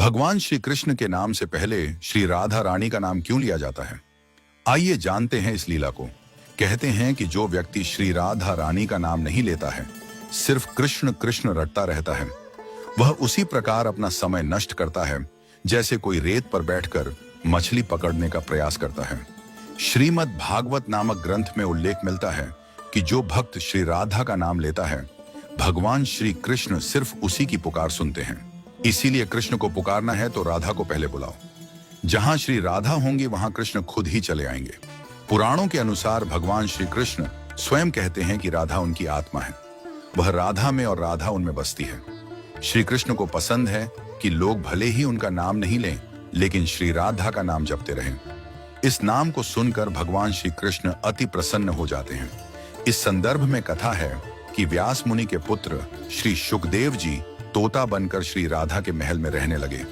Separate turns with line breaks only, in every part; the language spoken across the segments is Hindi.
भगवान श्री कृष्ण के नाम से पहले श्री राधा रानी का नाम क्यों लिया जाता है? आइए जानते हैं इस लीला को। कहते हैं कि जो व्यक्ति श्री राधा रानी का नाम नहीं लेता है, सिर्फ कृष्ण कृष्ण रटता रहता है, वह उसी प्रकार अपना समय नष्ट करता है जैसे कोई रेत पर बैठकर मछली पकड़ने का प्रयास करता है। श्रीमद् भागवत नामक ग्रंथ में उल्लेख मिलता है कि जो भक्त श्री राधा का नाम लेता है, भगवान श्री कृष्ण सिर्फ उसी की पुकार सुनते हैं। इसीलिए कृष्ण को पुकारना है तो राधा को पहले बुलाओ। जहां श्री राधा होंगी वहां कृष्ण खुद ही चले आएंगे। पुराणों के अनुसार भगवान श्री कृष्ण स्वयं कहते हैं कि राधा उनकी आत्मा है, वह राधा में और राधा उनमें बसती है। श्री कृष्ण को पसंद है कि लोग भले ही उनका नाम नहीं लें, लेकिन श्री राधा का नाम जपते रहें। इस नाम को सुनकर भगवान श्री कृष्ण अति प्रसन्न हो जाते हैं। इस संदर्भ में कथा है कि व्यास मुनि के पुत्र श्री शुकदेव जी तोता बनकर श्री राधा के महल में रहने लगे।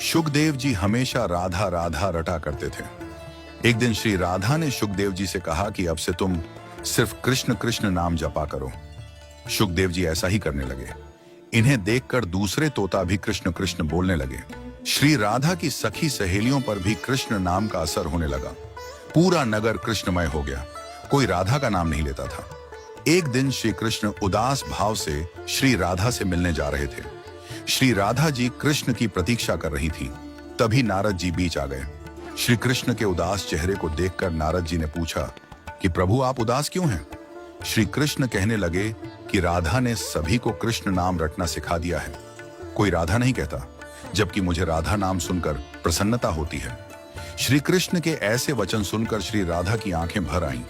शुकदेव जी हमेशा राधा राधा रटा करते थे। एक दिन श्री राधा ने शुकदेव जी से कहा कि अब से तुम सिर्फ कृष्ण कृष्ण नाम जपा करो। शुकदेव जी ऐसा ही करने लगे। इन्हें देखकर दूसरे तोता भी कृष्ण कृष्ण बोलने लगे। श्री राधा की सखी सहेलियों पर भी कृष्ण नाम का असर होने लगा। पूरा नगर कृष्णमय हो गया, कोई राधा का नाम नहीं लेता था। एक दिन श्री कृष्ण उदास भाव से श्री राधा से मिलने जा रहे थे। श्री राधा जी कृष्ण की प्रतीक्षा कर रही थी। तभी नारद जी बीच आ गए। श्री कृष्ण के उदास चेहरे को देखकर नारद जी ने पूछा कि प्रभु आप उदास क्यों हैं? श्री कृष्ण कहने लगे कि राधा ने सभी को कृष्ण नाम रटना सिखा दिया है, कोई राधा नहीं कहता, जबकि मुझे राधा नाम सुनकर प्रसन्नता होती है। श्री कृष्ण के ऐसे वचन सुनकर श्री राधा की आंखें भर आईं।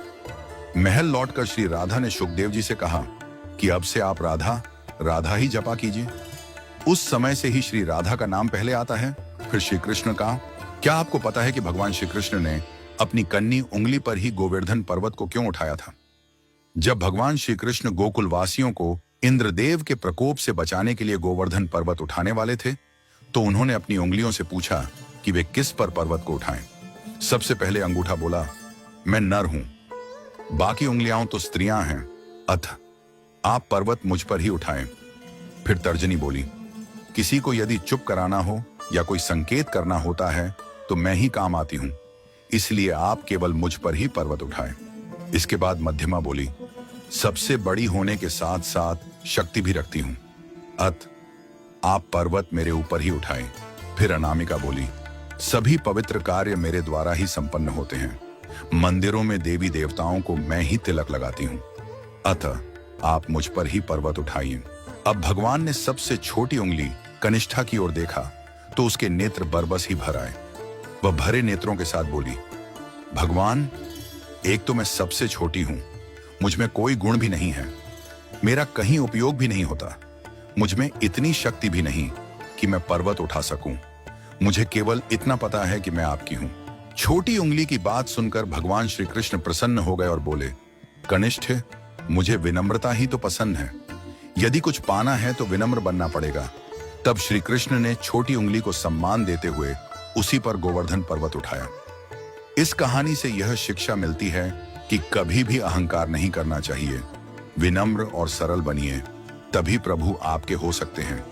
महल लौटकर श्री राधा ने शुकदेव जी से कहा कि अब से आप राधा राधा ही जपा कीजिए। उस समय से ही श्री राधा का नाम पहले आता है, फिर श्री कृष्ण का। क्या आपको पता है कि भगवान श्री कृष्ण ने अपनी कन्नी उंगली पर ही गोवर्धन पर्वत को क्यों उठाया था? जब भगवान श्री कृष्ण गोकुल वासियों को इंद्रदेव के प्रकोप से बचाने के लिए गोवर्धन पर्वत उठाने वाले थे, तो उन्होंने अपनी उंगलियों से पूछा कि वे किस पर पर्वत को उठाएं। सबसे पहले अंगूठा बोला, मैं नर हूं, बाकी उंगलियां तो स्त्रियां हैं, अतः आप पर्वत मुझ पर ही उठाएं। फिर तर्जनी बोली, किसी को यदि चुप कराना हो या कोई संकेत करना होता है तो मैं ही काम आती हूं, इसलिए आप केवल मुझ पर ही पर्वत उठाएं। इसके बाद मध्यमा बोली, सबसे बड़ी होने के साथ साथ शक्ति भी रखती हूं, अतः आप पर्वत मेरे ऊपर ही उठाएं। फिर अनामिका बोली, सभी पवित्र कार्य मेरे द्वारा ही संपन्न होते हैं, मंदिरों में देवी देवताओं को मैं ही तिलक लगाती हूं, अतः आप मुझ पर ही पर्वत उठाइए। अब भगवान ने सबसे छोटी उंगली कनिष्ठा की ओर देखा तो उसके नेत्र बरबस ही भर आए। वह भरे नेत्रों के साथ बोली, भगवान एक तो मैं सबसे छोटी हूं, मुझ में कोई गुण भी नहीं है, मेरा कहीं उपयोग भी नहीं होता, मुझ में इतनी शक्ति भी नहीं कि मैं पर्वत उठा सकूं। मुझे केवल इतना पता है कि मैं आपकी हूं। छोटी उंगली की बात सुनकर भगवान श्री कृष्ण प्रसन्न हो गए और बोले, कनिष्ठ मुझे विनम्रता ही तो पसंद है, यदि कुछ पाना है तो विनम्र बनना पड़ेगा। तब श्री कृष्ण ने छोटी उंगली को सम्मान देते हुए उसी पर गोवर्धन पर्वत उठाया। इस कहानी से यह शिक्षा मिलती है कि कभी भी अहंकार नहीं करना चाहिए। विनम्र और सरल बनिए, तभी प्रभु आपके हो सकते हैं।